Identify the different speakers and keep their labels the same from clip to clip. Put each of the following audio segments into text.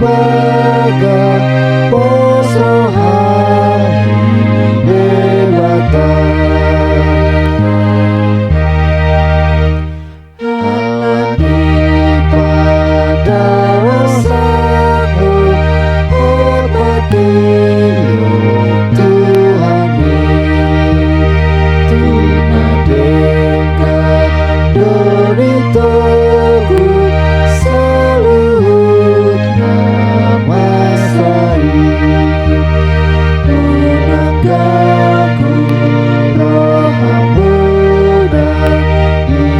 Speaker 1: baga posohan dewata alani pada wasamu obati Tuhani tunadengkan doritoku salut nama sai unagaku rohamuda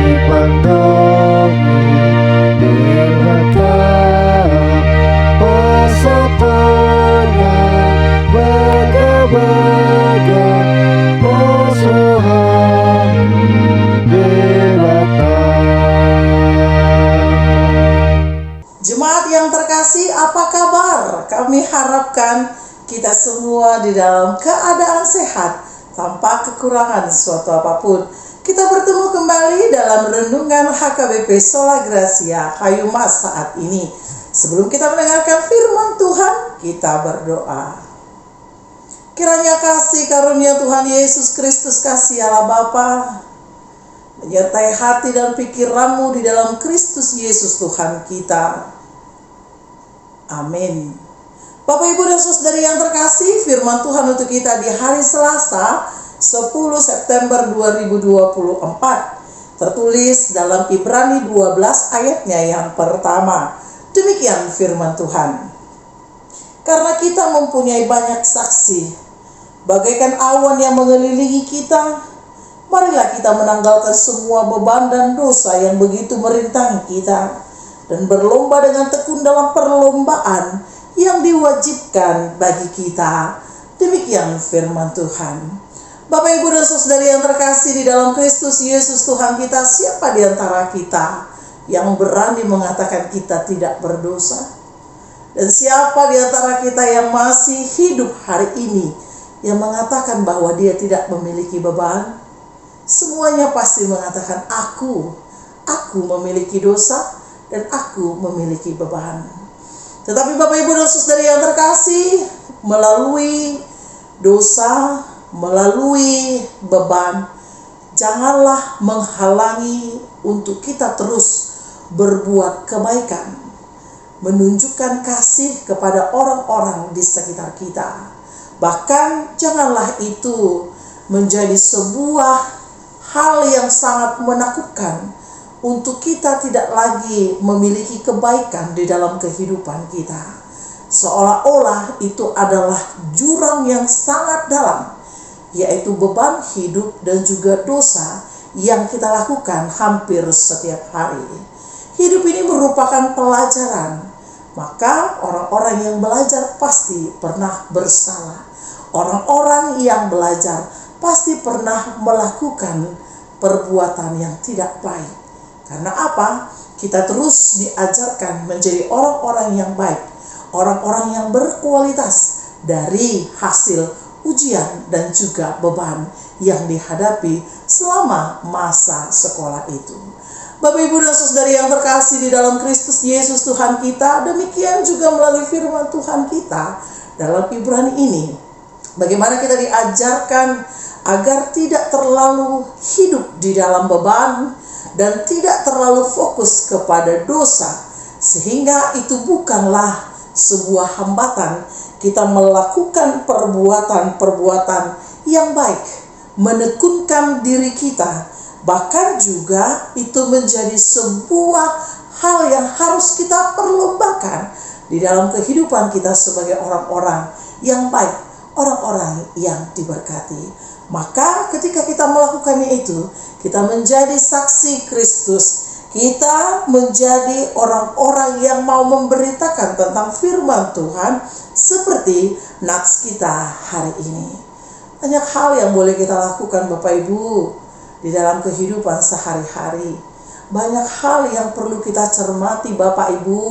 Speaker 1: ipandomi dewata pasatana baga-baga posohan dewata.
Speaker 2: Jemaat yang terkasih, apa kabar? Kami harapkan kita semua di dalam keadaan sehat tanpa kekurangan suatu apapun. Kita bertemu kembali dalam renungan HKBP Sola Gracia Hayumas saat ini. Sebelum kita mendengarkan firman Tuhan, kita berdoa. Kiranya kasih karunia Tuhan Yesus Kristus, kasih Allah Bapa, menyertai hati dan pikiranmu di dalam Kristus Yesus Tuhan kita. Amin. Bapak, Ibu, dan Saudari yang terkasih, firman Tuhan untuk kita di hari Selasa 10 September 2024 tertulis dalam Ibrani 12 ayatnya yang pertama. Demikian firman Tuhan. Karena kita mempunyai banyak saksi, bagaikan awan yang mengelilingi kita, marilah kita menanggalkan semua beban dan dosa yang begitu merintangi kita, dan berlomba dengan tekun dalam perlombaan yang diwajibkan bagi kita. Demikian firman Tuhan. Bapak, Ibu, dan Saudari yang terkasih di dalam Kristus Yesus Tuhan kita, siapa di antara kita yang berani mengatakan kita tidak berdosa? Dan siapa di antara kita yang masih hidup hari ini yang mengatakan bahwa dia tidak memiliki beban? Semuanya pasti mengatakan aku memiliki dosa dan aku memiliki beban. Tetapi Bapak, Ibu, dan Saudari yang terkasih, melalui dosa, melalui beban, janganlah menghalangi untuk kita terus berbuat kebaikan, menunjukkan kasih kepada orang-orang di sekitar kita. Bahkan janganlah itu menjadi sebuah hal yang sangat menakutkan untuk kita tidak lagi memiliki kebaikan di dalam kehidupan kita. Seolah-olah itu adalah jurang yang sangat dalam, yaitu beban hidup dan juga dosa yang kita lakukan hampir setiap hari. Hidup ini merupakan pelajaran, maka orang-orang yang belajar pasti pernah bersalah. Orang-orang yang belajar pasti pernah melakukan perbuatan yang tidak baik. Karena apa? Kita terus diajarkan menjadi orang-orang yang baik, orang-orang yang berkualitas dari hasil ujian dan juga beban yang dihadapi selama masa sekolah itu. Bapak, Ibu, dan Saudari yang terkasih di dalam Kristus Yesus Tuhan kita, demikian juga melalui firman Tuhan kita dalam Ibrani ini, bagaimana kita diajarkan agar tidak terlalu hidup di dalam beban dan tidak terlalu fokus kepada dosa, sehingga itu bukanlah sebuah hambatan kita melakukan perbuatan-perbuatan yang baik, menekunkan diri kita. Bahkan juga itu menjadi sebuah hal yang harus kita perlombakan di dalam kehidupan kita sebagai orang-orang yang baik, orang-orang yang diberkati. Maka ketika kita melakukannya itu, kita menjadi saksi Kristus. Kita menjadi orang-orang yang mau memberitakan tentang firman Tuhan seperti nats kita hari ini. Banyak hal yang boleh kita lakukan Bapak Ibu di dalam kehidupan sehari-hari. Banyak hal yang perlu kita cermati Bapak Ibu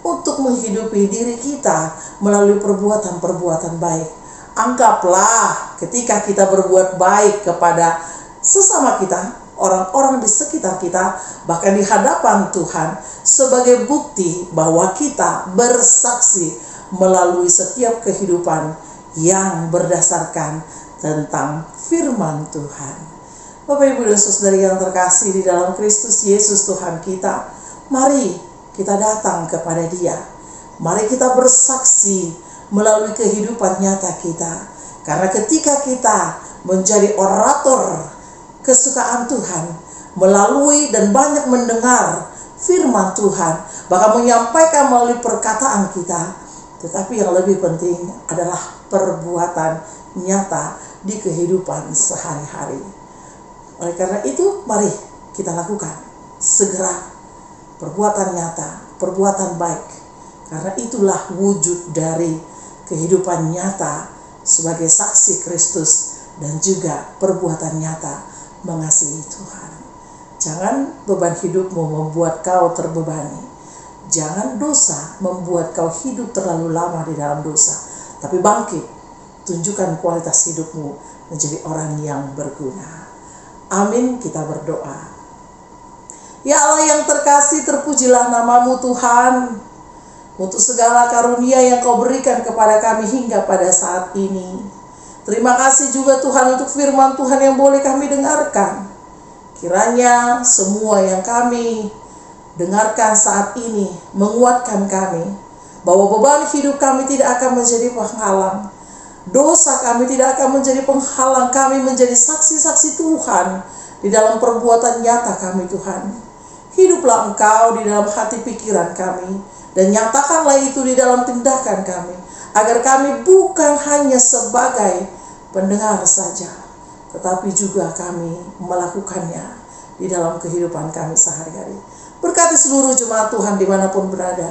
Speaker 2: untuk menghidupi diri kita melalui perbuatan-perbuatan baik. Anggaplah ketika kita berbuat baik kepada sesama kita, orang-orang di sekitar kita, bahkan di hadapan Tuhan, sebagai bukti bahwa kita bersaksi melalui setiap kehidupan yang berdasarkan tentang firman Tuhan. Bapak, Ibu, dan Saudari yang terkasih di dalam Kristus Yesus Tuhan kita, mari kita datang kepada Dia. Mari kita bersaksi melalui kehidupan nyata kita. Karena ketika kita menjadi orator kesukaan Tuhan, melalui dan banyak mendengar firman Tuhan, bahkan menyampaikan melalui perkataan kita, tetapi yang lebih penting adalah perbuatan nyata di kehidupan sehari-hari. Oleh karena itu, mari kita lakukan segera perbuatan nyata, perbuatan baik. Karena itulah wujud dari kehidupan nyata sebagai saksi Kristus dan juga perbuatan nyata mengasihi Tuhan. Jangan beban hidupmu membuat kau terbebani. Jangan dosa membuat kau hidup terlalu lama di dalam dosa. Tapi bangkit, tunjukkan kualitas hidupmu menjadi orang yang berguna. Amin, kita berdoa. Ya Allah yang terkasih, terpujilah namamu Tuhan, untuk segala karunia yang kau berikan kepada kami hingga pada saat ini. Terima kasih juga Tuhan untuk firman Tuhan yang boleh kami dengarkan. Kiranya semua yang kami dengarkan saat ini menguatkan kami, bahwa beban hidup kami tidak akan menjadi penghalang. Dosa kami tidak akan menjadi penghalang kami menjadi saksi-saksi Tuhan di dalam perbuatan nyata kami Tuhan. Hiduplah Engkau di dalam hati pikiran kami, dan nyatakanlah itu di dalam tindakan kami, agar kami bukan hanya sebagai pendengar saja, tetapi juga kami melakukannya di dalam kehidupan kami sehari-hari. Berkati seluruh jemaat Tuhan dimanapun berada.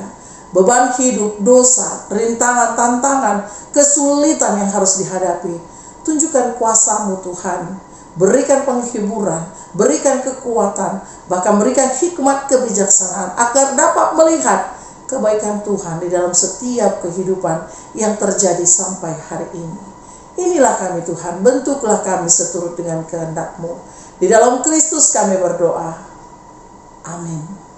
Speaker 2: Beban hidup, dosa, rintangan, tantangan, kesulitan yang harus dihadapi, tunjukkan kuasa-Mu Tuhan. Berikan penghiburan, berikan kekuatan, bahkan berikan hikmat kebijaksanaan agar dapat melihat kebaikan Tuhan di dalam setiap kehidupan yang terjadi sampai hari ini. Inilah kami Tuhan, bentuklah kami seturut dengan kehendak-Mu. Di dalam Kristus kami berdoa. Amin.